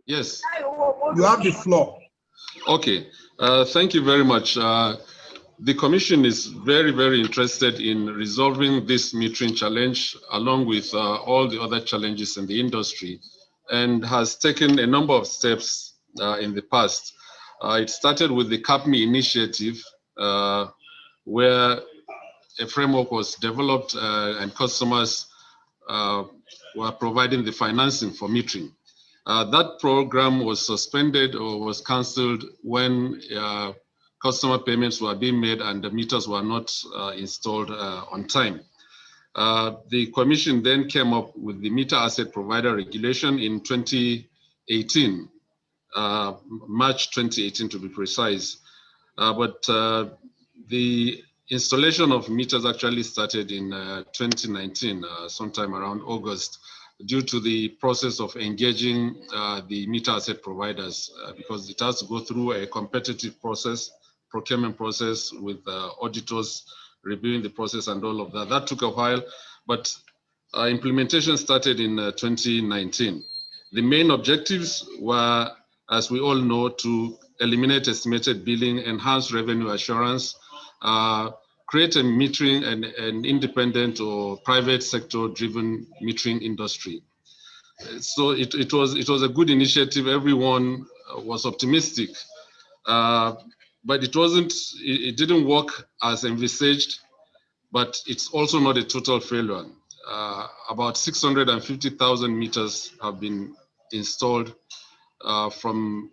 Yes. You have the floor. Okay. Thank you very much. The Commission is very, very interested in resolving this metering challenge along with all the other challenges in the industry, and has taken a number of steps in the past. It started with the CAPME initiative, where a framework was developed and customers were providing the financing for metering. That program was suspended or was cancelled when customer payments were being made and the meters were not installed on time. The Commission then came up with the Meter Asset Provider Regulation in 2018, March 2018 to be precise. But the installation of meters actually started in 2019, sometime around August, due to the process of engaging the meter asset providers, because it has to go through a competitive process, procurement process with auditors reviewing the process and all of that. That took a while, but implementation started in 2019. The main objectives were, as we all know, to eliminate estimated billing, enhance revenue assurance, create a metering and an independent or private sector driven metering industry. So it was a good initiative. Everyone was optimistic, but it didn't work as envisaged, but it's also not a total failure. About 650,000 meters have been installed from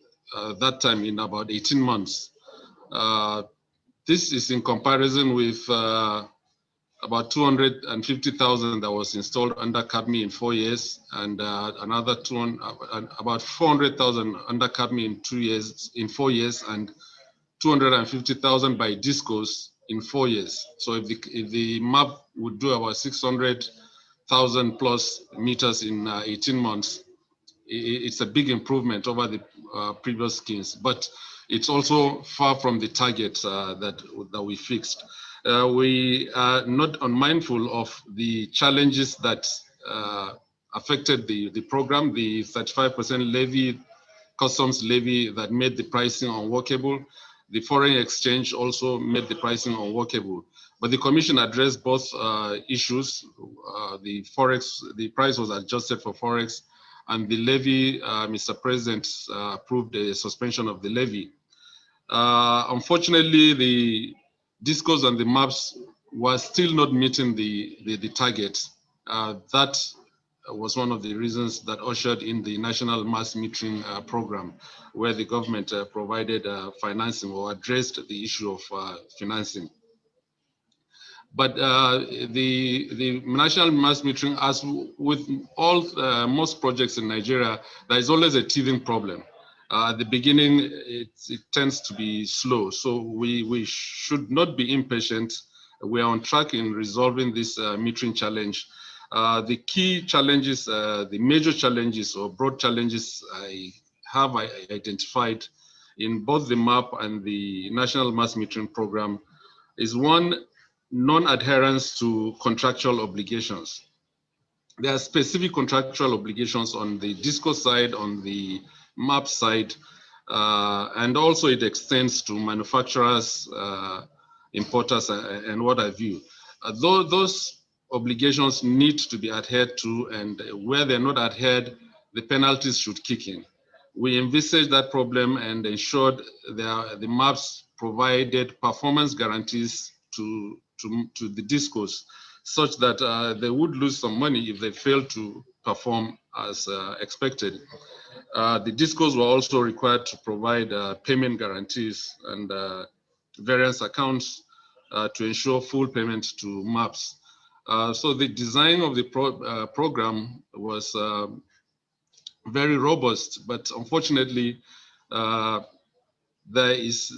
that time in about 18 months. This is in comparison with about 250,000 that was installed under CAPME in 4 years, and another about 400,000 under CAPME in 4 years, and 250,000 by discos in 4 years. So if the map would do about 600,000 plus meters in 18 months, it's a big improvement over the previous schemes, but it's also far from the target that we fixed. We are not unmindful of the challenges that affected the program, the 35% levy, customs levy that made the pricing unworkable. The foreign exchange also made the pricing unworkable. But the Commission addressed both issues. The price was adjusted for Forex, and the levy, Mr. President approved a suspension of the levy. Unfortunately, the discos and the maps were still not meeting the target. That was one of the reasons that ushered in the National Mass Metering Program, where the government provided financing or addressed the issue of financing. But the National Mass Metering, as with all most projects in Nigeria, there is always a teething problem. At the beginning, it tends to be slow. So we should not be impatient. We are on track in resolving this metering challenge. The key challenges, the major challenges or broad challenges I have identified in both the MAP and the National Mass Metering Program is one, non-adherence to contractual obligations. There are specific contractual obligations on the DISCO side, on the MAP side, and also it extends to manufacturers, importers, and what have you. Those obligations need to be adhered to, and where they're not adhered, the penalties should kick in. We envisaged that problem and ensured the MAPs provided performance guarantees to the DISCOs, such that they would lose some money if they fail to perform as expected. The DISCOs were also required to provide payment guarantees and variance accounts to ensure full payment to MAPs. So the design of the program was very robust, but unfortunately, there is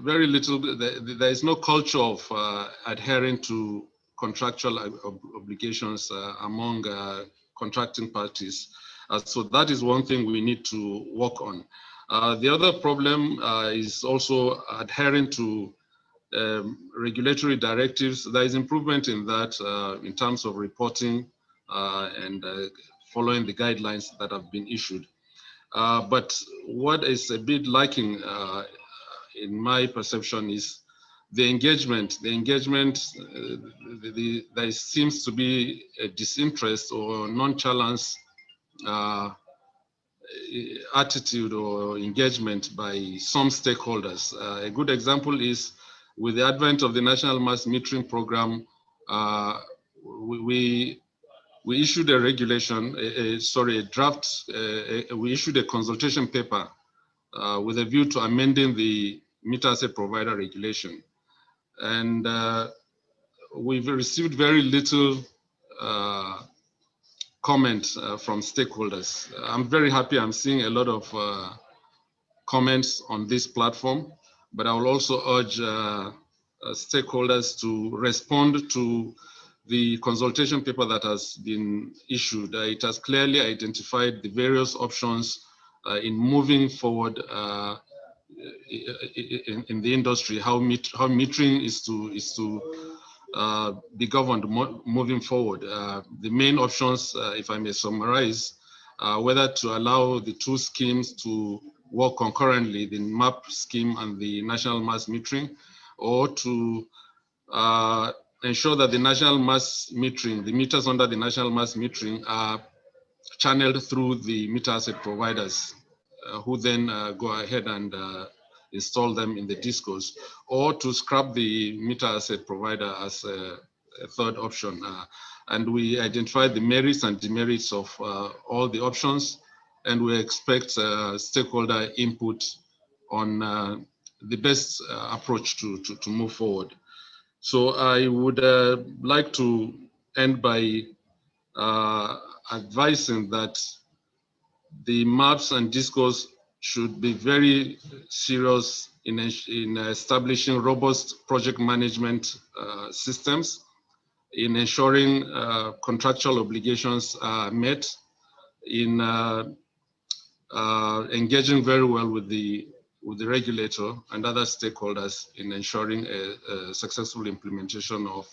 very little, there is no culture of adhering to contractual obligations among contracting parties. So that is one thing we need to work on. The other problem is also adhering to regulatory directives. There is improvement in that in terms of reporting and following the guidelines that have been issued. But what is a bit lacking in my perception is the engagement. There seems to be a disinterest or nonchalance attitude or engagement by some stakeholders. A good example is with the advent of the National Mass Metering Program, we issued a regulation, a draft, we issued a consultation paper with a view to amending the meter asset provider regulation. And we've received very little comments from stakeholders. I'm very happy I'm seeing a lot of comments on this platform, but I will also urge stakeholders to respond to the consultation paper that has been issued. It has clearly identified the various options in moving forward in the industry, how metering is to be governed moving forward. The main options, if I may summarize, whether to allow the two schemes to work concurrently, the MAP scheme and the national mass metering, or to ensure that the national mass metering, the meters under the national mass metering are channeled through the meter asset providers, who then go ahead and install them in the discos, or to scrap the meter asset provider as a third option. And we identified the merits and demerits of all the options, and we expect stakeholder input on the best approach to move forward. So I would like to end by advising that the maps and discos should be very serious in establishing robust project management systems, in ensuring contractual obligations are met, in engaging very well with the regulator and other stakeholders in ensuring a successful implementation of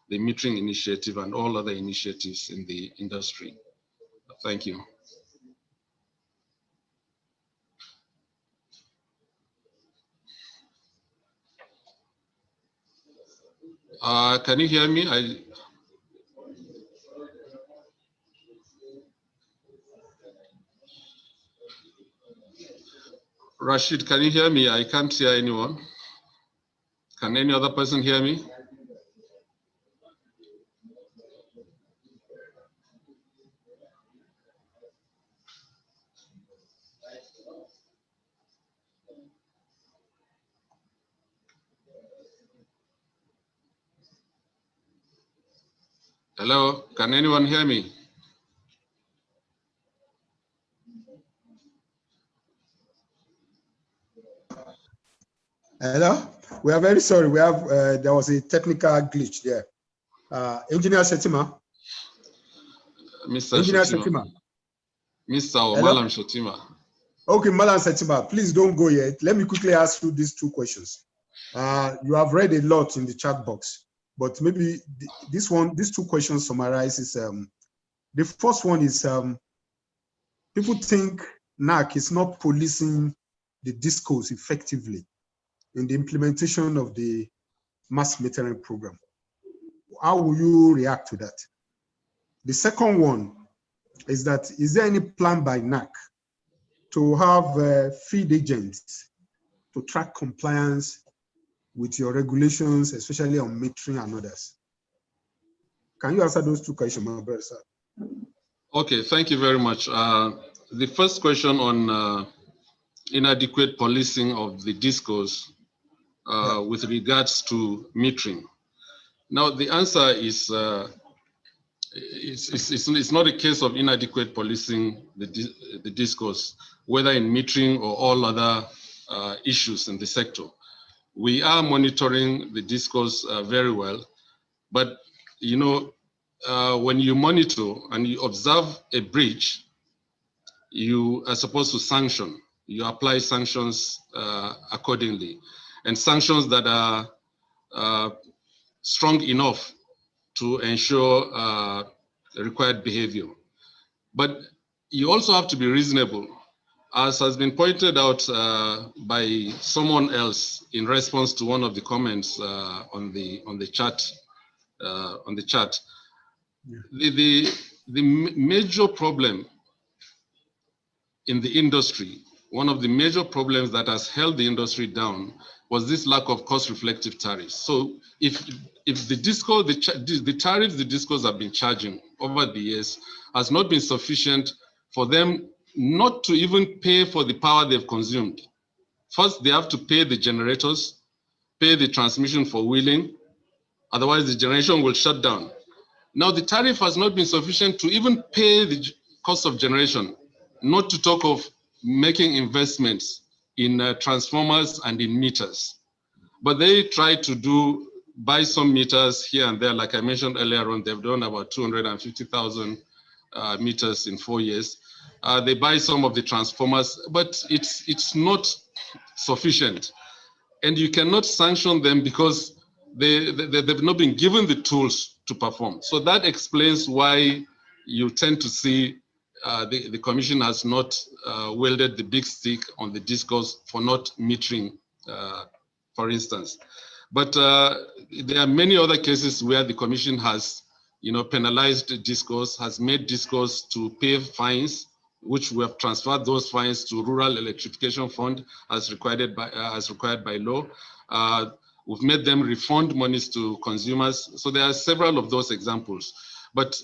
the metering initiative and all other initiatives in the industry. Thank you. Can you hear me? Rashid, can you hear me? I can't hear anyone. Can any other person hear me? Hello, can anyone hear me? Hello, we are very sorry. We have there was a technical glitch there. Engineer Shettuma. Mr. Engineer Shettuma. Mr. or Hello? Malam Shettuma. Okay, Malam Shettuma, please don't go yet. Let me quickly ask you these two questions. You have read a lot in the chat box, but maybe these two questions summarizes. The first one is people think NAC is not policing the discos effectively in the implementation of the mass metering program. How will you react to that? The second one is that, is there any plan by NAC to have field agents to track compliance with your regulations, especially on metering and others? Can you answer those two questions, my brother, sir? Okay, thank you very much. The first question on inadequate policing of the discos with regards to metering. Now, the answer is it's not a case of inadequate policing the discos, whether in metering or all other issues in the sector. We are monitoring the discos very well, but you know, when you monitor and you observe a breach, you are supposed to sanction. You apply sanctions accordingly, and sanctions that are strong enough to ensure the required behavior. But you also have to be reasonable As has been pointed out by someone else in response to one of the comments on the chat, Yeah. the major problem in the industry, one of the major problems that has held the industry down was this lack of cost-reflective tariffs. So if the tariffs the discos have been charging over the years has not been sufficient for them not to even pay for the power they've consumed. First, they have to pay the generators, pay the transmission for wheeling, otherwise the generation will shut down. Now the tariff has not been sufficient to even pay the cost of generation, not to talk of making investments in transformers and in meters. But they try to buy some meters here and there. Like I mentioned earlier on, they've done about 250,000 meters in 4 years. They buy some of the transformers, but it's not sufficient. And you cannot sanction them because they've not been given the tools to perform. So that explains why you tend to see the commission has not wielded the big stick on the discourse for not metering, for instance. But there are many other cases where the commission has, penalized discourse, has made discourse to pay fines, which we have transferred those fines to Rural Electrification Fund as required by law. We've made them refund monies to consumers. So there are several of those examples. But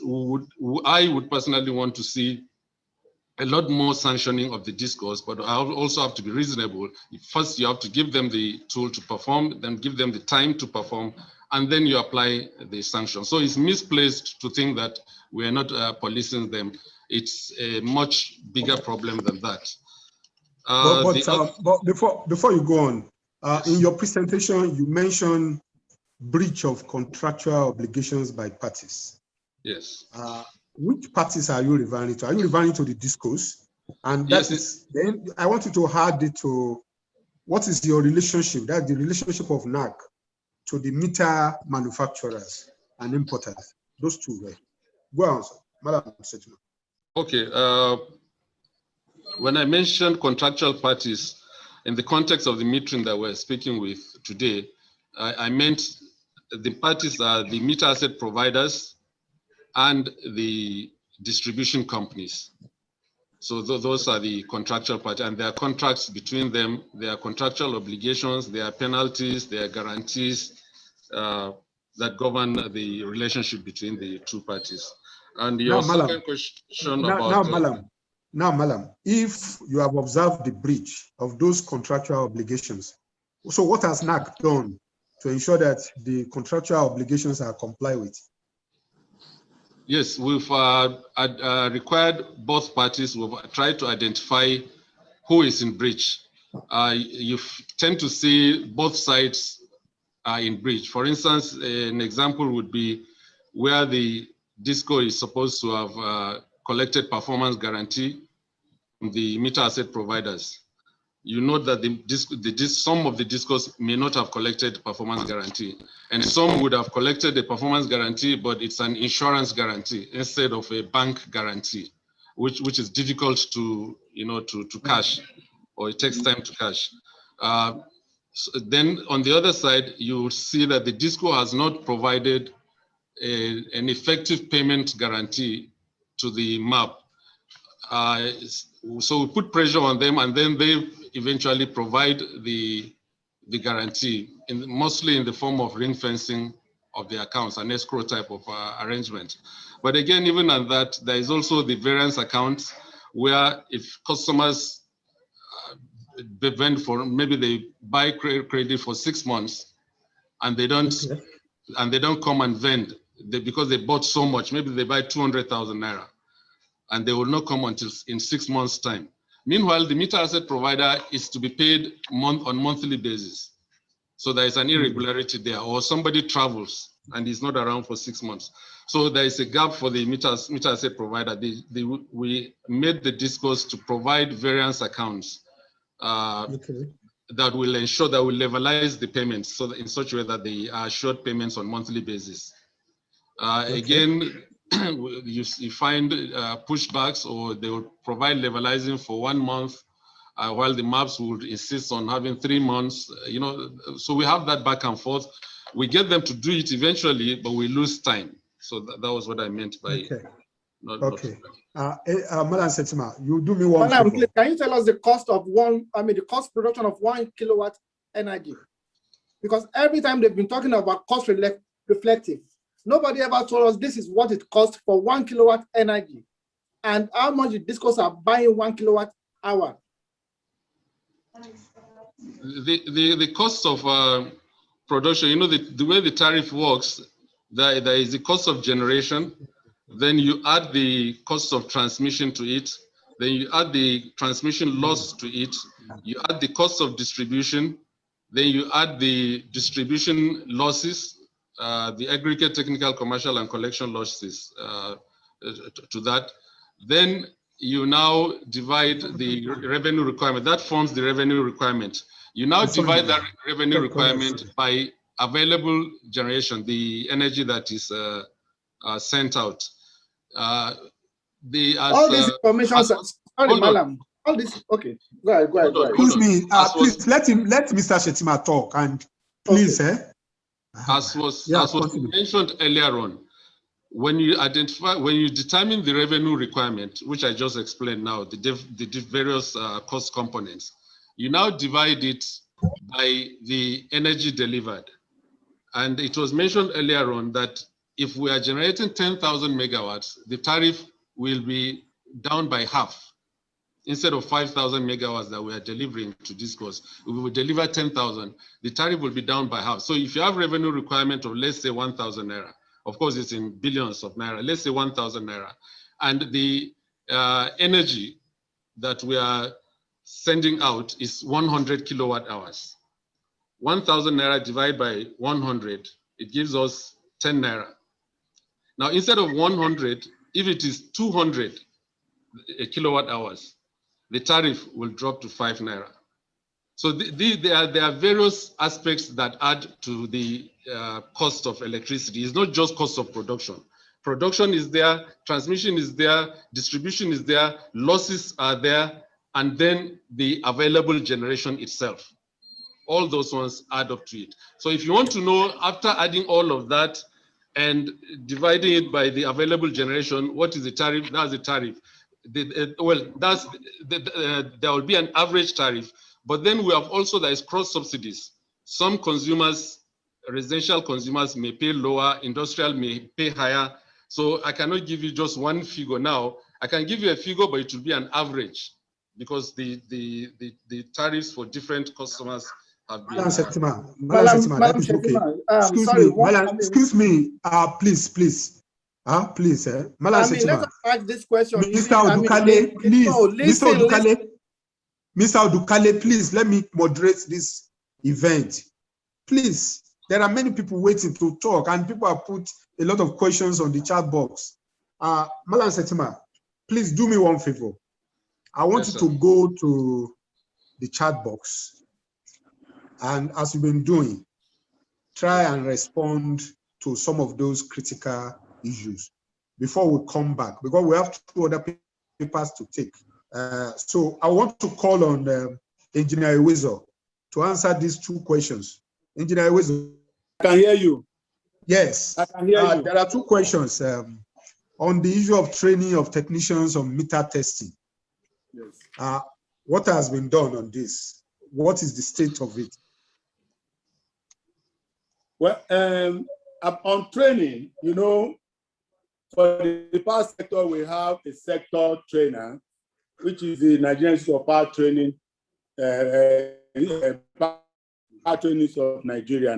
I would personally want to see a lot more sanctioning of the discourse, but I also have to be reasonable. First, you have to give them the tool to perform, then give them the time to perform, and then you apply the sanction. So it's misplaced to think that we are not policing them. It's a much bigger problem than that. But before you go on, yes. In your presentation, you mentioned breach of contractual obligations by parties. Yes. Which parties are you referring to? Are you referring to the discos? And that yes, is, then I want you to add it to what is your relationship, that's the relationship of NAC to the meter manufacturers and importers, those two, right? Go on, sir. Madam Shettuma. Okay. When I mentioned contractual parties, in the context of the metering that we're speaking with today, I meant the parties are the meter asset providers and the distribution companies. So those are the contractual parties, and there are contracts between them. There are contractual obligations, there are penalties, there are guarantees that govern the relationship between the two parties. And your second question about... Now, Malam, if you have observed the breach of those contractual obligations, so what has NAC done to ensure that the contractual obligations are complied with? Yes, we've required both parties. We've tried to identify who is in breach. You tend to see both sides are in breach. For instance, an example would be where the DISCO is supposed to have collected performance guarantee from the meter asset providers. You note that some of the DISCOs may not have collected performance guarantee, and some would have collected a performance guarantee, but it's an insurance guarantee instead of a bank guarantee, which is difficult to cash, or it takes time to cash. So then on the other side, you see that the DISCO has not provided an effective payment guarantee to the MAP. So we put pressure on them, and then they eventually provide the guarantee, mostly in the form of ring fencing of the accounts, an escrow type of arrangement. But again, even at that, there is also the variance account, where if customers maybe they buy credit for 6 months, and they don't come and vend because they bought so much. Maybe they buy 200,000 naira, and they will not come until in 6 months' time. Meanwhile, the meter asset provider is to be paid on monthly basis. So there is an irregularity there, or somebody travels and is not around for 6 months. So there is a gap for the meter asset provider. We made the discourse to provide variance accounts that will ensure that we levelize the payments, so that in such a way that they are assured payments on monthly basis. Again, you find pushbacks, or they will provide levelizing for 1 month while the maps would insist on having 3 months. So we have that back and forth. We get them to do it eventually, but we lose time. So that was what I meant by. Okay. Okay. Madam Shettuma, you do me one Madam, favor. can you tell us the cost of the cost production of 1 kilowatt energy? Because every time they've been talking about cost reflective, nobody ever told us this is what it costs for 1 kilowatt energy and how much the discos are buying 1 kilowatt hour. The cost of production, the way the tariff works, there is the cost of generation, then you add the cost of transmission to it, then you add the transmission loss to it, you add the cost of distribution, then you add the distribution losses, the aggregate technical, commercial, and collection losses to that. Then you now divide the revenue requirement. That forms the revenue requirement. You now divide that revenue requirement by available generation, the energy that is sent out. All this information, sorry, madam. All this, okay. Go ahead. Excuse me, please let Mr. Shettuma talk, and please, okay. As was mentioned earlier on, when you determine the revenue requirement, which I just explained now, the various cost components, you now divide it by the energy delivered. And it was mentioned earlier on that if we are generating 10,000 megawatts, the tariff will be down by half. Instead of 5,000 megawatts that we are delivering to DISCOs, we will deliver 10,000, the tariff will be down by half. So if you have revenue requirement of, let's say, 1,000 naira, of course it's in billions of naira, let's say 1,000 naira, and the energy that we are sending out is 100 kilowatt hours. 1,000 naira divided by 100, it gives us 10 naira. Now, instead of 100, if it is 200 kilowatt hours, the tariff will drop to 5 naira. So there are various aspects that add to the cost of electricity. It's not just cost of production. Production is there, transmission is there, distribution is there, losses are there, and then the available generation itself. All those ones add up to it. So if you want to know, after adding all of that and dividing it by the available generation, what is the tariff? That's the tariff. There will be an average tariff, but then we have also, there is cross subsidies. Some consumers, residential consumers may pay lower, industrial may pay higher. So I cannot give you just one figure now. I can give you a figure, but it will be an average because the tariffs for different customers have been. Excuse me, please. Please, let's ask this question. Mr. Odukale, please. Mr. Odukale, please let me moderate this event. Please, there are many people waiting to talk, and people have put a lot of questions on the chat box. Madam Shettuma, please do me one favor. I want you to go to the chat box, and as you've been doing, try and respond to some of those critical issues before we come back, because we have 2 other papers to take. So I want to call on Engineer Iwezo to answer these 2 questions. Engineer Iwezo. I can hear you. Yes. I can hear you. There are 2 questions on the issue of training of technicians on meter testing. Yes. What has been done on this? What is the state of it? Well, on training, for the power sector, we have a sector trainer, which is the Nigerian Institute of Power Training, Power Trainings of Nigeria.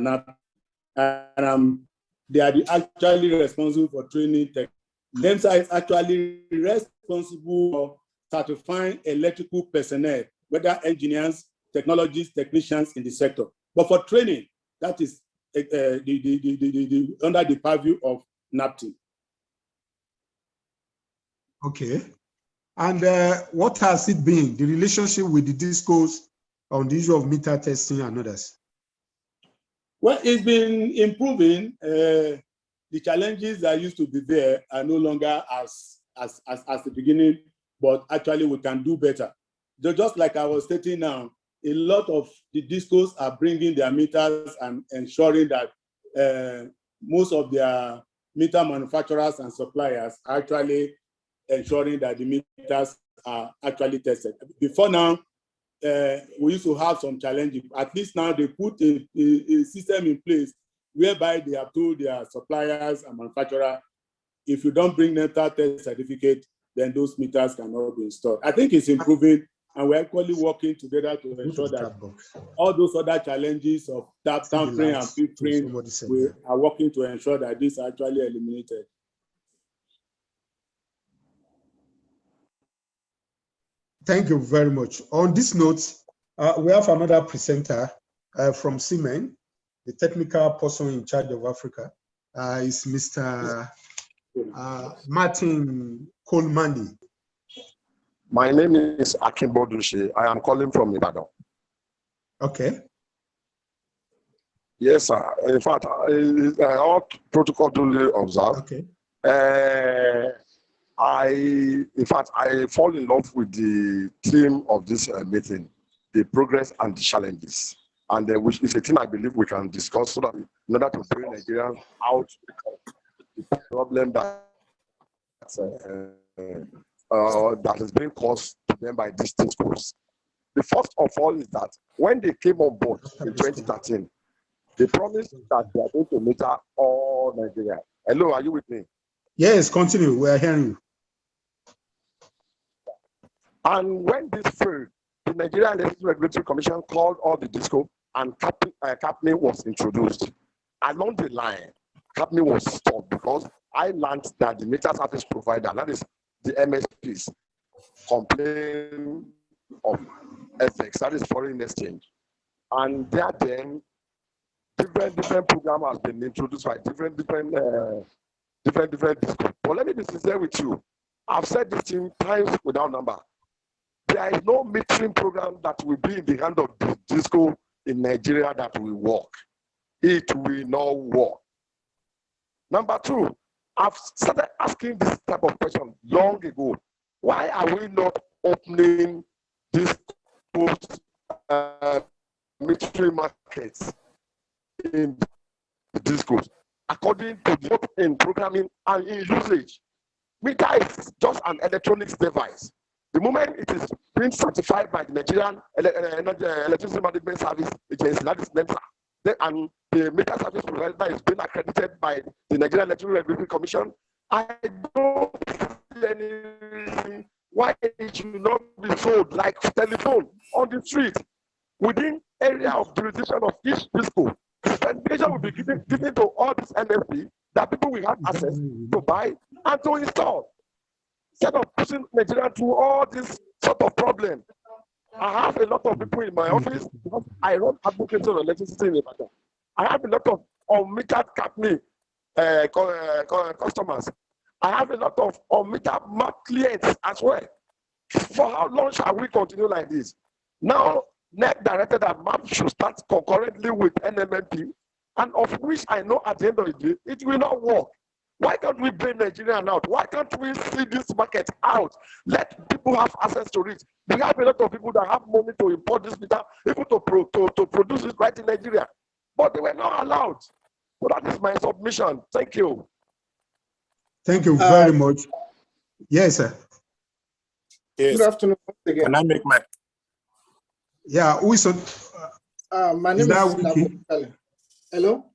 And they are actually responsible for training tech. NEMSA is actually responsible for certifying electrical personnel, whether engineers, technologists, technicians in the sector. But for training, that is under the purview of NAPTIN. Okay. And what has it been, the relationship with the DISCOs on the issue of meter testing and others? Well, it's been improving. The challenges that used to be there are no longer as the beginning, but actually we can do better. just like I was stating now, a lot of the discos are bringing their meters and ensuring that most of their meter manufacturers and suppliers are actually ensuring that the meters are actually tested. Before now, we used to have some challenges. At least now they put a system in place whereby they have told their suppliers and manufacturers, if you don't bring meter test certificate, then those meters cannot be installed. I think it's improving, and we're equally working together to ensure that all those other challenges of tampering and filtering, we are working to ensure that this is actually eliminated. Thank you very much. On this note, we have another presenter from Siemens, the technical person in charge of Africa. Is Mr. Martin Coleman. My name is Akimbo Dushi. I am calling from Ibadan. Okay. Yes, sir. In fact, all protocol duly observed. Okay. I fall in love with the theme of this meeting, the progress and the challenges. And which is a thing I believe we can discuss so that in order to bring Nigerians out of the problem that is being caused to them by these schools. The first of all is that when they came on board in 2013, they promised that they are going to meter all Nigeria. Hello, are you with me? Yes, continue. We are hearing you. And when this failed, the Nigerian Electricity Regulatory Commission called all the disco, and CAPNI was introduced. Along the line, CAPNI was stopped because I learned that the meter service provider, that is the MSPs, complain of FX, that is foreign exchange. And there then, different program has been introduced by different disco. But let me be sincere with you. I've said this in times without number. There is no metering program that will be in the hand of the disco in Nigeria that will work. It will not work. Number two, I've started asking this type of question long ago. Why are we not opening these metering markets in the discos according to both in programming and in usage? Meter is just an electronics device. The moment it is being certified by the Nigerian Electricity Management Service Agency, that is NEMSA, and the meter service provider is being accredited by the Nigerian Electricity Regulatory Commission, I don't see any reason why it should not be sold like telephone on the street within area of jurisdiction of each disco. Certification will be given to all this NFP that people will have access to buy and to install. Instead of pushing Nigeria through all this sort of problem. I have a lot of people in my office because I run advocacy on electricity in Ibadan. I have a lot of unmetered CAPNI customers. I have a lot of unmetered MAP clients as well. For how long shall we continue like this? Now, NEC directed that MAP should start concurrently with NMNP, and of which I know at the end of the day, it will not work. Why can't we bring Nigeria out? Why can't we see this market out? Let people have access to it. We have a lot of people that have money to import this meter, even to produce it right in Nigeria. But they were not allowed. So that is my submission. Thank you. Thank you very much. Yes, sir. Yes. Good afternoon again. Can I make my... Yeah, who is on? My name is Abdulkadir. Hello?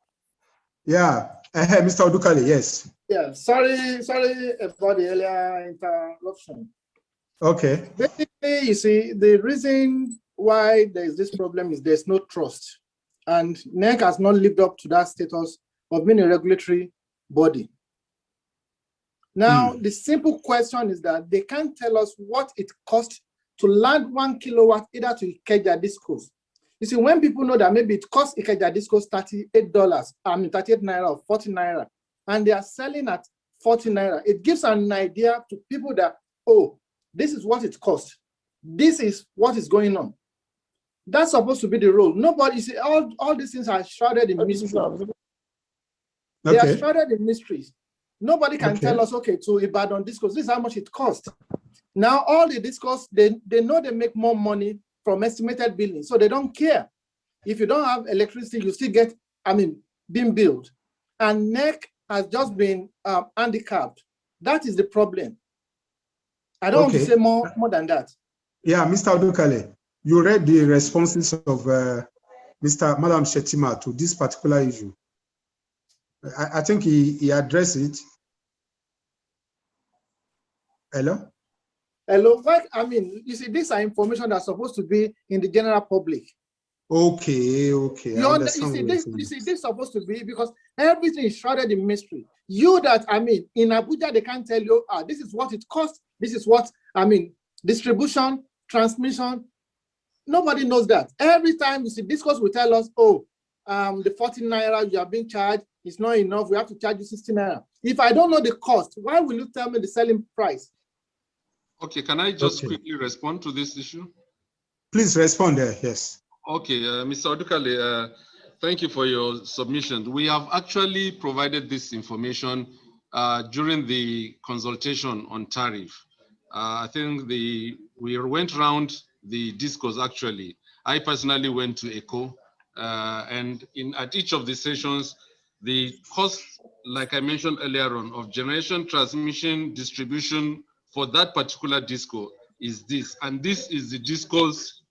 Yeah, Mr. Odukale, yes. Yeah, sorry about the earlier interruption. Okay. Basically, you see, the reason why there is this problem is there's no trust. And NEC has not lived up to that status of being a regulatory body. Now, the simple question is that they can't tell us what it costs to land 1 kilowatt either to Ikeja discos. You see, when people know that maybe it costs Ikeja discos $38, 38 naira or 40 naira, and they are selling at 40 naira, it gives an idea to people that, oh, this is what it costs. This is what is going on. That's supposed to be the role. Nobody, you see, all these things are shrouded in mystery. They are shrouded in mysteries. Nobody can tell us, okay, to Ibadan discos, this is how much it costs. Now all the discos, they know they make more money from estimated billing, so they don't care. If you don't have electricity, you still get, being billed. And NEC has just been handicapped. That is the problem. I don't want to say more than that. Yeah, Mr. Abdulkadir, you read the responses of Madam Shettuma to this particular issue. I think he addressed it. Hello? Hello, you see, these are information that's supposed to be in the general public. Okay. You see, this is supposed to be, because everything is shrouded in mystery. In Abuja, they can't tell you, this is what it costs, this is what, distribution, transmission. Nobody knows that. Every time you see discourse will tell us, the 14 naira you are being charged is not enough, we have to charge you 16 naira. If I don't know the cost, why will you tell me the selling price? Okay, can I just quickly respond to this issue? Please respond there, yes. Okay, Mr. Abdulkadir, thank you for your submission. We have actually provided this information during the consultation on tariff. I think we went around the discourse actually. I personally went to ECO, and at each of the sessions, the cost, like I mentioned earlier on, of generation, transmission, distribution for that particular disco is this, and this is the disco's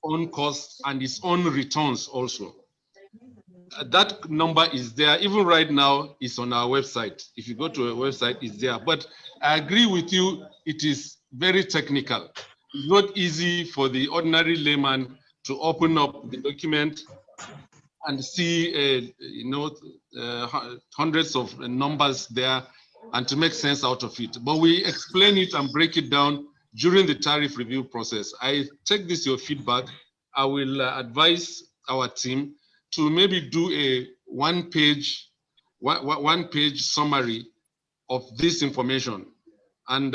own cost and its own returns also. That number is there. Even right now, it's on our website. If you go to our website, it's there. But I agree with you, it is very technical. It's not easy for the ordinary layman to open up the document and see, hundreds of numbers there and to make sense out of it. But we explain it and break it down during the tariff review process. I take this your feedback. I will advise our team to maybe do a one-page summary of this information and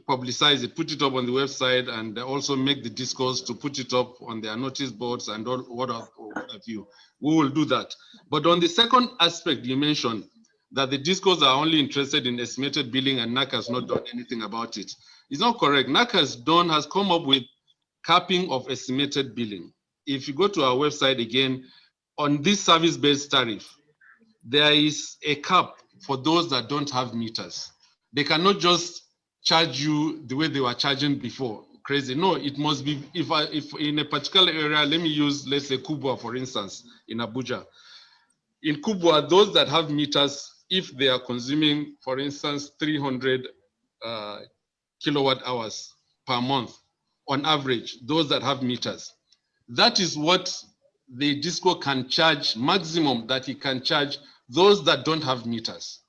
publicize it, put it up on the website, and also make the discourse to put it up on their notice boards and all what have you. We will do that. But on the second aspect you mentioned, that the discourse are only interested in estimated billing and NAC has not done anything about it. It's not correct. NAC has come up with capping of estimated billing. If you go to our website again, on this service-based tariff, there is a cap for those that don't have meters. They cannot just charge you the way they were charging before. Crazy. No, it must be, if in a particular area, let me use, let's say Kubwa, for instance, in Abuja. In Kubwa, those that have meters, if they are consuming, for instance, 300 kilowatt hours per month, on average, those that have meters, that is what the disco can charge, maximum that he can charge those that don't have meters.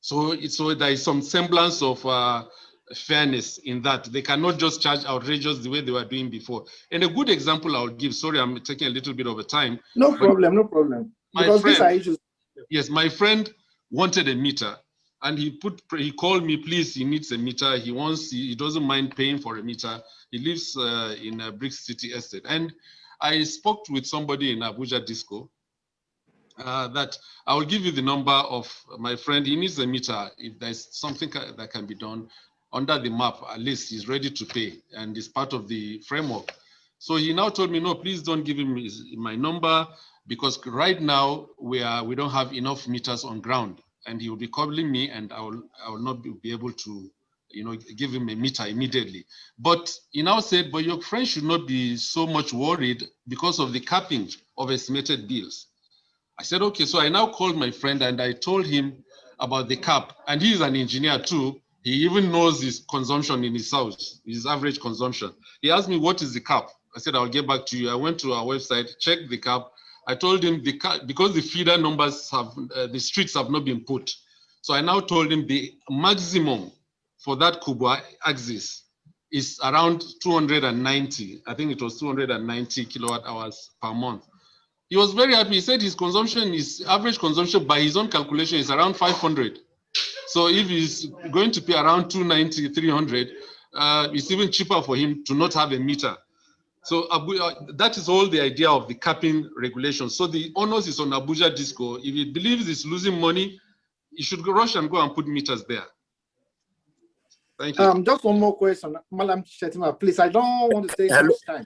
So there is some semblance of fairness in that. They cannot just charge outrageous the way they were doing before. And a good example I'll give, sorry, I'm taking a little bit of a time. No problem. Because these are issues. Yes, my friend wanted a meter and he called me, please, he needs a meter. He doesn't mind paying for a meter. He lives in a Brick City estate. And I spoke with somebody in Abuja Disco that I will give you the number of my friend. He needs a meter. If there's something that can be done under the map, at least he's ready to pay and it's part of the framework. So he now told me, no, please don't give him my number because right now we don't have enough meters on ground, and he will be calling me and I will not be able to give him a meter immediately. But he now said, but your friend should not be so much worried because of the capping of estimated bills. I said, okay. So I now called my friend and I told him about the cap. And he is an engineer too. He even knows his consumption in his house, his average consumption. He asked me, what is the cap? I said, I'll get back to you. I went to our website, checked the cap. I told him the cap, because the feeder numbers the streets have not been put. So I now told him the maximum for that Kubwa axis is around 290. I think it was 290 kilowatt hours per month. He was very happy. He said his average consumption by his own calculation is around 500. So if he's going to pay around 290, 300, it's even cheaper for him to not have a meter. So that is all the idea of the capping regulation. So the onus is on Abuja Disco. If he believes it's losing money, he should rush and go and put meters there. Thank you. Just one more question, Madam Shettuma, please. I don't want to take Hello. much time.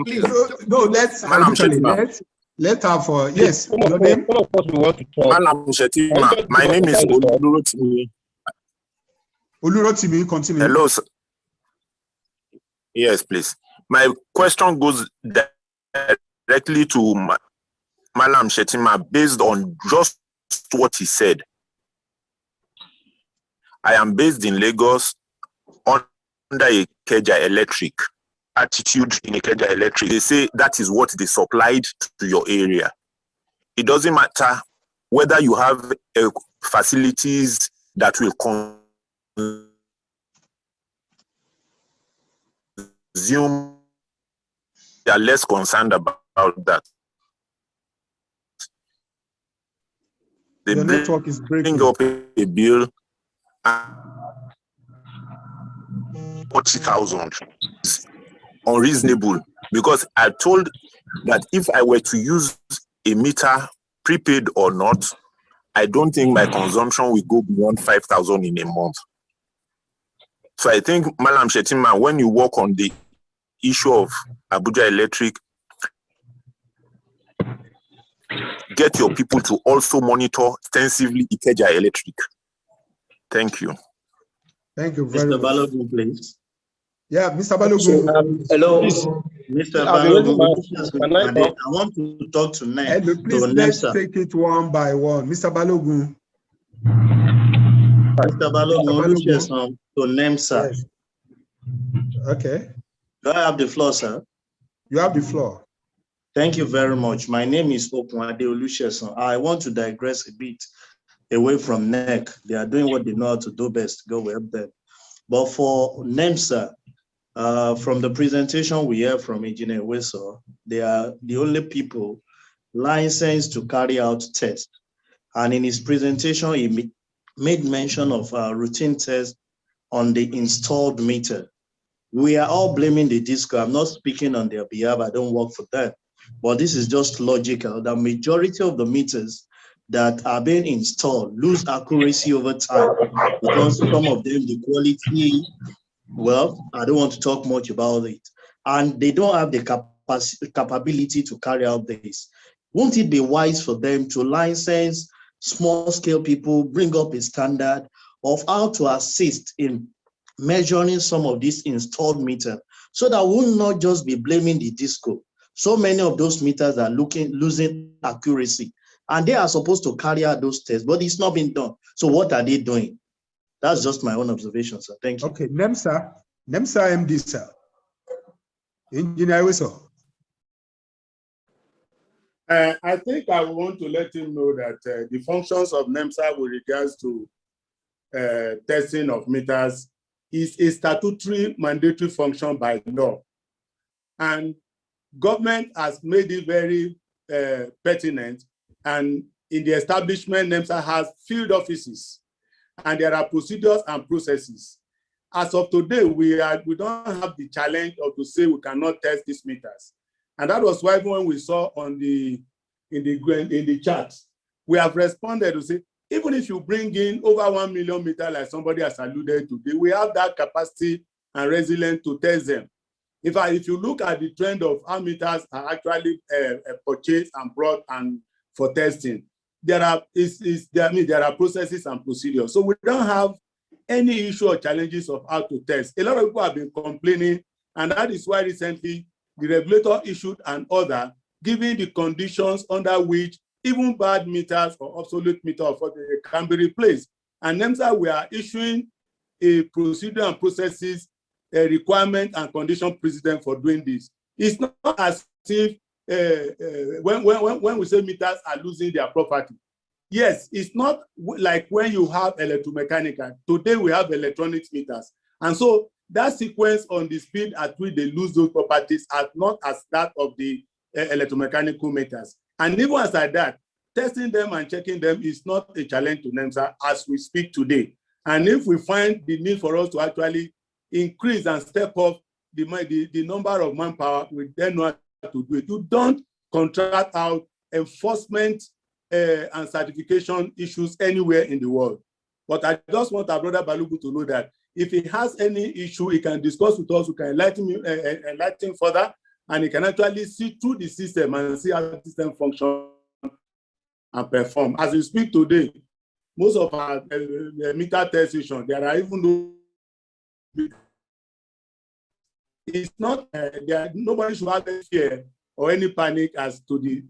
Please. No, let's Madam Shettuma. let's have yes. Your name? Madam Shettuma, my name is Olurotimi. Olurotimi, continue. Hello, sir. Yes, please. My question goes directly to Madam Shettuma based on just what he said. I am based in Lagos under Ikeja Electric. Attitude in Ikeja Electric, they say that is what they supplied to your area. It doesn't matter whether you have facilities that will consume. They are less concerned about that. They Your network is breaking. bring up a bill. 40,000 is unreasonable, because I told that if I were to use a meter, prepaid or not, I don't think my consumption will go beyond 5,000 in a month. So I think, Madam Shettuma, when you work on the issue of Abuja Electric, get your people to also monitor extensively Ikeja Electric. Thank you. Thank you very Mr. much. Balogun, please. Yeah, Mr. Balogun. Hello, Mr. Balogun. I want to talk to NEM. Hello, please let's take it one by one. Mr. Balogun. Mr. Balogun, to NEM, sir. Yes. Okay. Do I have the floor, sir? You have the floor. Thank you very much. My name is Okunade Olusesan. I want to digress a bit away from NEC. They are doing what they know how to do best. Go help them. But for NEMSA, from the presentation we heard from Engineer Weso, they are the only people licensed to carry out tests. And in his presentation, he made mention of routine tests on the installed meter. We are all blaming the DISCO. I'm not speaking on their behalf. I don't work for them. But this is just logical. The majority of the meters that are being installed lose accuracy over time because some of them, the quality, well, I don't want to talk much about it. And they don't have the capability to carry out this. Won't it be wise for them to license small-scale people, bring up a standard of how to assist in measuring some of these installed meters so that we'll not just be blaming the DISCO. So many of those meters are losing accuracy, and they are supposed to carry out those tests, but it's not been done. So what are they doing? That's just my own observation, sir. Thank you. Okay, NEMSA MD, sir. Engineer Weso. I think I want to let him know that the functions of NEMSA with regards to testing of meters is a statutory mandatory function by law. And government has made it very pertinent, and in the establishment, NEMSA has field offices, and there are procedures and processes. As of today, we don't have the challenge of to say we cannot test these meters, and that was why when we saw on in the chat, we have responded to say even if you bring in over 1 million meters, like somebody has alluded to, we have that capacity and resilience to test them. In fact, if you look at the trend of how meters are actually purchased and brought and for testing, there are processes and procedures. So we don't have any issue or challenges of how to test. A lot of people have been complaining, and that is why recently the regulator issued an order giving the conditions under which even bad meters or obsolete meters can be replaced. And NEMSA, we are issuing a procedure and processes, a requirement and condition precedent for doing this. It's not as if when we say meters are losing their property. Yes, it's not like when you have electromechanical. Today we have electronics meters. And so that sequence on the speed at which they lose those properties are not as that of the electromechanical meters. And even as at that, testing them and checking them is not a challenge to NEMSA as we speak today. And if we find the need for us to actually increase and step up the number of manpower, we then know how to do it. You don't contract out enforcement and certification issues anywhere in the world. But I just want our brother Balugu to know that if he has any issue, he can discuss with us, we can enlighten further, and he can actually see through the system and see how the system functions and perform. As we speak today, most of our meter test stations, there are even though it's not, nobody should have any fear or any panic as to the,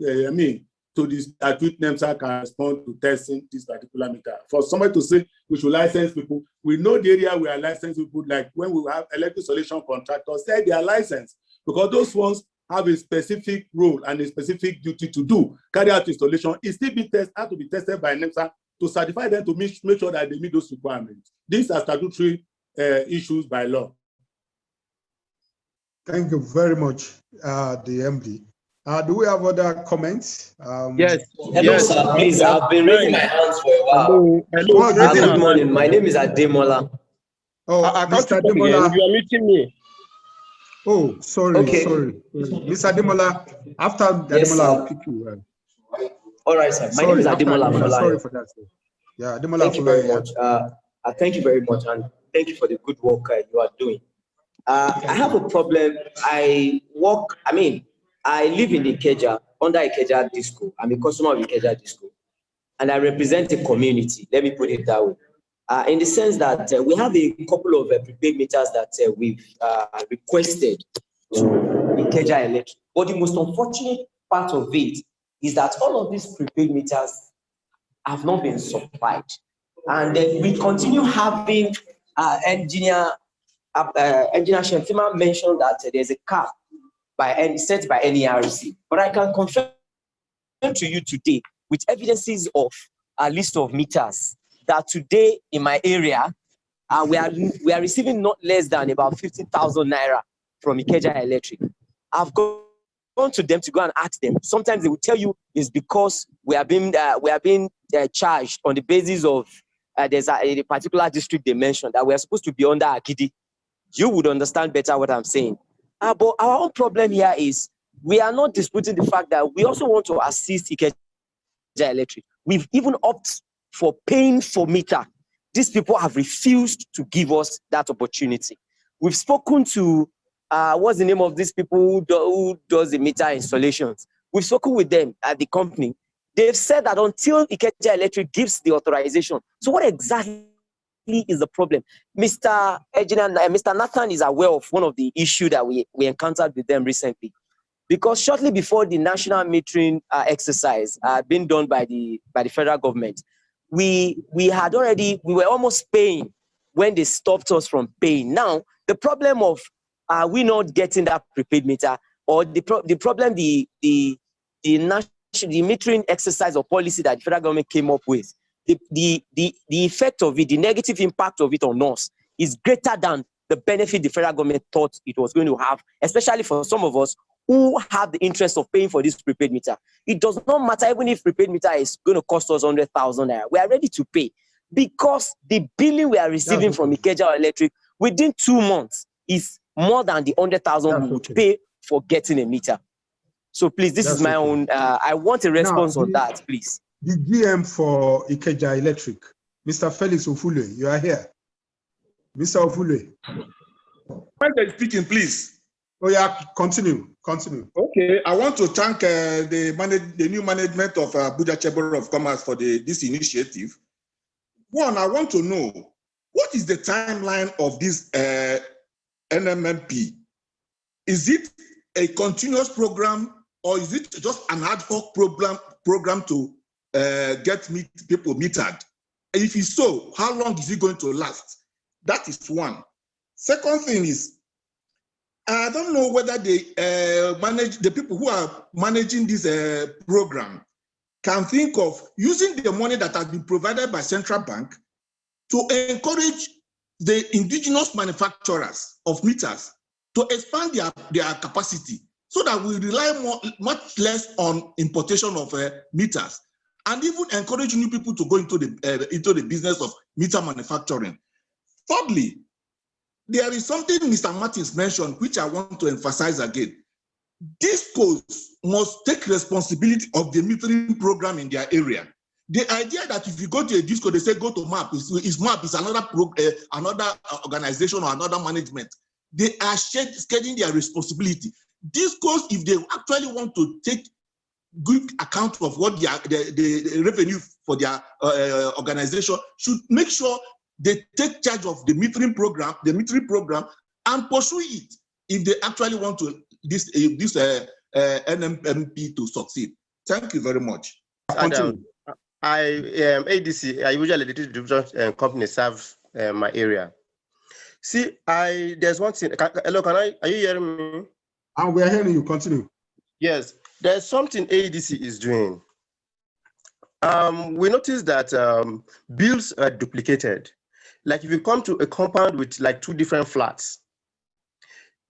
to this tweet NEMSA can respond to testing this particular meter. For somebody to say we should license people, we know the area we are licensing people, like when we have electric installation contractors, say they are licensed, because those ones have a specific role and a specific duty to do, carry out installation. It still be tested, have to be tested by NEMSA to certify them to make sure that they meet those requirements. These are statutory issues by law. Thank you very much, the MD. Do we have other comments? Yes. Hello, yes. sir. Please, I've been raising my hands for a while. Hello. Good morning. My name is Ademola. Oh, Mr. Ademola. You are meeting me. Oh, sorry, Okay. sorry. Mr. Ademola, after Yes, Ademola, I'll sir. pick you. All right, sir. My name is After Ademola. Sorry for that, sir. Yeah, Ademola. Thank you very much. Thank you very much, and thank you for the good work you are doing. I have a problem. I live in Ikeja, under Ikeja Disco. I'm a customer of Ikeja Disco, and I represent a community. Let me put it that way. In the sense that we have a couple of prepaid meters that we've requested to Ikeja Electric. But the most unfortunate part of it is that all of these prepaid meters have not been supplied. And then we continue having engineer Shettuma mentioned that there's a cap set by NERC. But I can confirm to you today, with evidences of a list of meters, that today in my area, we are receiving not less than about 50,000 naira from Ikeja Electric. I've gone to them to go and ask them. Sometimes they will tell you it's because we are being charged on the basis of there's a particular district they mentioned that we are supposed to be under Akidi. You would understand better what I'm saying. But our own problem here is we are not disputing the fact that we also want to assist Ikeja Electric. We've even opted for paying for meter. These people have refused to give us that opportunity. We've spoken to, what's the name of these people who does the meter installations? We've spoken with them at the company. They've said that until Ikeja Electric gives the authorization. So what exactly is the problem? Mr. Nathan is aware of one of the issues that we encountered with them recently. Because shortly before the national metering exercise being done by the federal government, we were almost paying when they stopped us from paying. Now, the problem of we not getting that prepaid meter, or the problem the metering exercise or policy that the federal government came up with, the effect of it, the negative impact of it on us is greater than the benefit the federal government thought it was going to have, especially for some of us who have the interest of paying for this prepaid meter. It does not matter even if prepaid meter is going to cost us 100,000 naira. We are ready to pay because the billing we are receiving from Ikeja Electric within 2 months is more than the 100,000 we would pay for getting a meter. So please, this is my own. I want a response on that, please. The GM for Ikeja Electric, Mr. Felix Ofule, you are here. Mr. Ofule. When they're speaking, please. Oh yeah, continue. Okay, I want to thank the new management of ABUJA Chamber of Commerce for this initiative. One, I want to know, what is the timeline of this NMMP? Is it a continuous program, or is it just an ad hoc program to get people metered? If it's so, how long is it going to last? That is one. Second thing is, I don't know whether they the people who are managing this program can think of using the money that has been provided by Central Bank to encourage the indigenous manufacturers of meters to expand their capacity, so that we rely much less on importation of meters, and even encourage new people to go into the business of meter manufacturing. Thirdly, there is something Mr. Martins mentioned, which I want to emphasize again. Discos must take responsibility of the metering program in their area, The idea that if you go to a disco, they say go to MAP, is MAP is another organization or another management. They are scheduling their responsibility. Discos, if they actually want to take good account of what the revenue for their organization, should make sure they take charge of the metering program, and pursue it if they actually want to this NMP to succeed. Thank you very much. Adam, ADC, I usually the distribution company serves my area. See, there's one thing. Hello, are you hearing me? And we are hearing you. Continue. Yes, there's something ADC is doing. We noticed that bills are duplicated. Like if you come to a compound with like 2 different flats,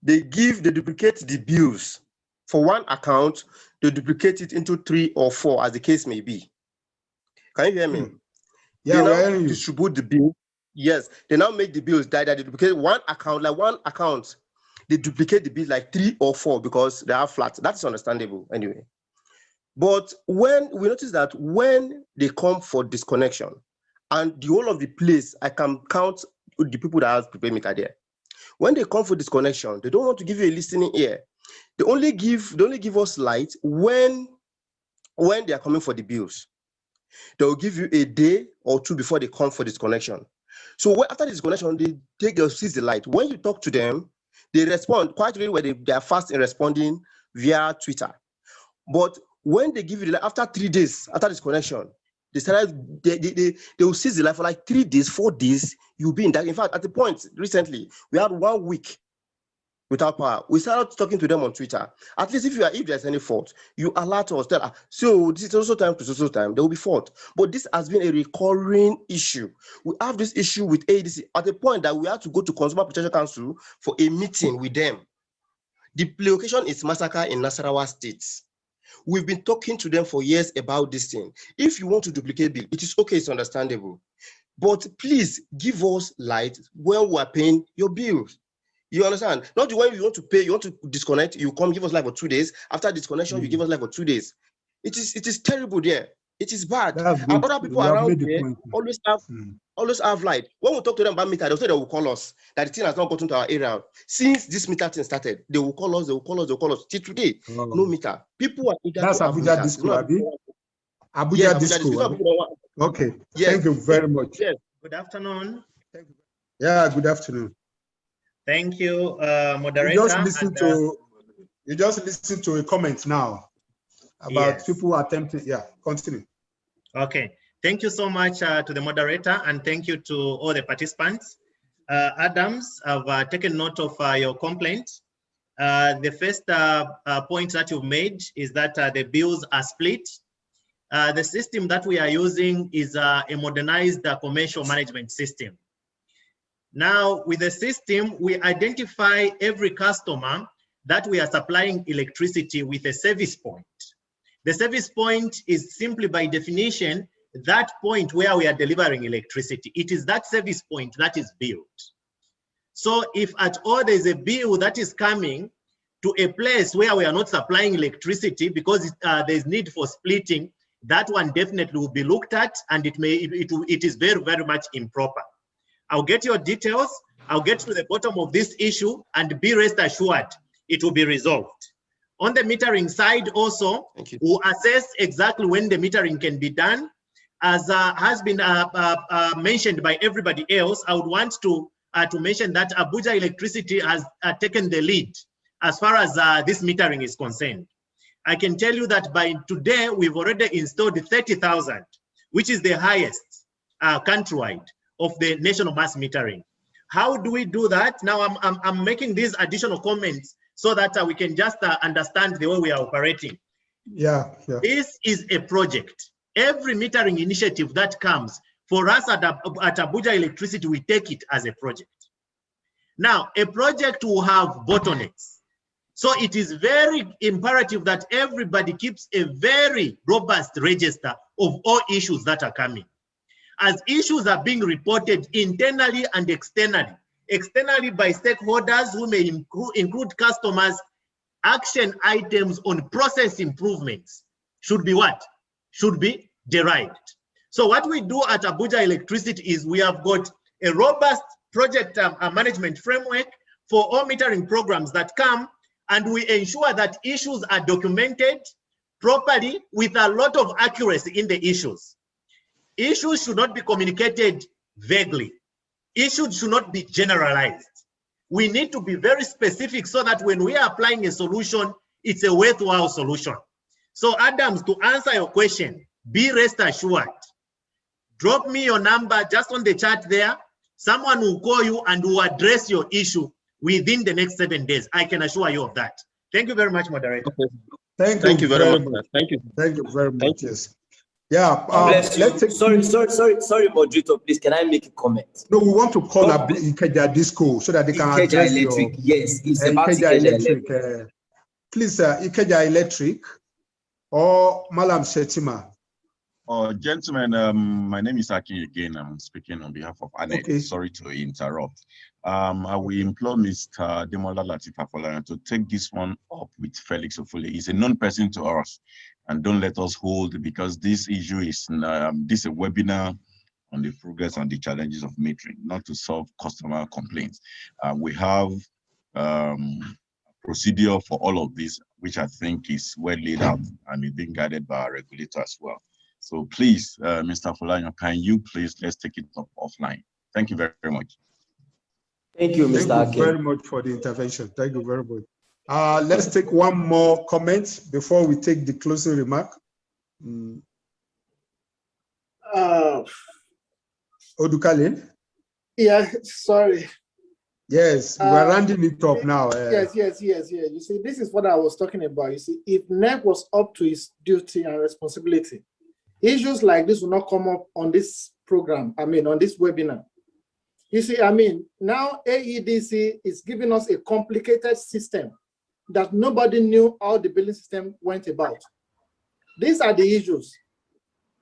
they duplicate the bills for one account, they duplicate it into 3 or 4 as the case may be. Can you hear me? Yeah, they we're hearing you. Distribute the bill. Yes, they now make the bills that they duplicate one account, they duplicate the bill like 3 or 4 because they are flats. That's understandable anyway. But when we notice that when they come for disconnection, and the whole of the place, I can count the people that have prepaid meter there. When they come for disconnection, they don't want to give you a listening ear. They only give us light when they are coming for the bills. They will give you a day or 2 before they come for disconnection. So after the disconnection, they'll seize the light. When you talk to them, they respond quite really where they are fast in responding via Twitter. But when they give you the light, after 3 days after disconnection, they will seize the light for like 3 days, 4 days. You'll be in that. In fact, at the point recently, we had 1 week without power. We started talking to them on Twitter. At least if there's any fault, you alert us. Tell us, so this is also time to social time. There will be fault. But this has been a recurring issue. We have this issue with ADC at the point that we have to go to Consumer Protection Council for a meeting with them. The location is Massacre in Nasarawa State. We've been talking to them for years about this thing. If you want to duplicate bill, it is okay, it's understandable. But please give us light when we're paying your bills. You understand? Not the way you want to pay, you want to disconnect, you come give us light for 2 days. After disconnection, you give us light for 2 days. It is terrible there. It is bad. And other people around there always have light. When we talk to them about meter, they'll say they will call us that the thing has not gotten to our area. Since this meter thing started, they will call us. Till today, no meter. People are eager That's to have ABUJA meters. Disco, Abi? ABUJA Yes, Disco. Okay. Yes. Thank you very much. Yes. Good afternoon. Yeah, good afternoon. Thank you, moderator. You just listen to a comment now about people attempting. Yeah, continue. Okay. Thank you so much to the moderator, and thank you to all the participants. Adams, I've taken note of your complaint. The first point that you've made is that the bills are split. The system that we are using is a modernized commercial management system. Now, with the system, we identify every customer that we are supplying electricity with a service point. The service point is simply by definition that point where we are delivering electricity. It is that service point that is billed. So if at all there's a bill that is coming to a place where we are not supplying electricity because there's need for splitting, that one definitely will be looked at, and it is very, very much improper. I'll get your details, I'll get to the bottom of this issue, and be rest assured it will be resolved. On the metering side also, we'll assess exactly when the metering can be done. As has been mentioned by everybody else, I would want to mention that ABUJA Electricity has taken the lead as far as this metering is concerned. I can tell you that by today, we've already installed 30,000, which is the highest countrywide of the national mass metering. How do we do that? Now I'm making these additional comments so that we can just understand the way we are operating. Yeah. This is a project. Every metering initiative that comes, for us at ABUJA Electricity, we take it as a project. Now, a project will have bottlenecks. So it is very imperative that everybody keeps a very robust register of all issues that are coming. As issues are being reported internally and externally by stakeholders who may include customers, action items on process improvements should be what? Should be derived. So what we do at Abuja Electricity is we have got a robust project management framework for all metering programs that come, and we ensure that issues are documented properly with a lot of accuracy in the issues. Issues should not be communicated vaguely. Issues should not be generalized. We need to be very specific so that when we are applying a solution, it's a worthwhile solution. So Adams, to answer your question, be rest assured. Drop me your number just on the chat there. Someone will call you and will address your issue within the next 7 days. I can assure you of that. Thank you very much, moderator. Okay. Thank you very much. Thank you. Thank you very much. Yes. Yeah. Let's take... Sorry, moderator. Please, can I make a comment? No, we want to call Ikeja Disco so that they can Ikeja address Electric. Yes, it's about Ikeja Electric. Please, Ikeja Electric or Malam Shettuma. Gentlemen, my name is Aki again. I'm speaking on behalf of Annette. Okay. Sorry to interrupt. I will implore Mr. Demola Latifa to take this one up with Felix Ofule. He's a known person to us, and don't let us hold, because this issue is this is a webinar on the progress and the challenges of metering, not to solve customer complaints. We have procedure for all of this, which I think is well laid out and is being guided by our regulator as well. So please, Mr. Folayan, can you please, let's take it up offline. Thank you very, very much. Thank you, Mr. Thank you very much for the intervention. Thank you very much. Let's take one more comment before we take the closing remark. Odukale? Yeah, sorry. Yes, we're rounding it up now. Yes. You see, this is what I was talking about. You see, if NEC was up to its duty and responsibility, issues like this will not come up on this program, on this webinar. You see, now AEDC is giving us a complicated system that nobody knew how the billing system went about. These are the issues.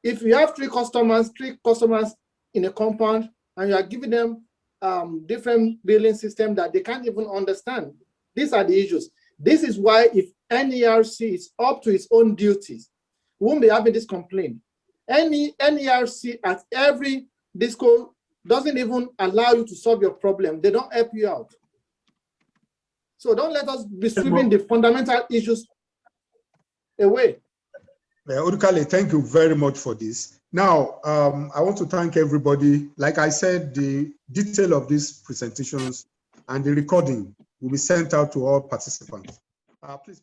If you have three customers in a compound, and you are giving them different billing system that they can't even understand, these are the issues. This is why if NERC is up to its own duties, we won't be having this complaint. Any NERC at every disco doesn't even allow you to solve your problem. They don't help you out. So don't let us be sweeping the fundamental issues away. Odukale, thank you very much for this. Now, I want to thank everybody. Like I said, the detail of these presentations and the recording will be sent out to all participants. Please.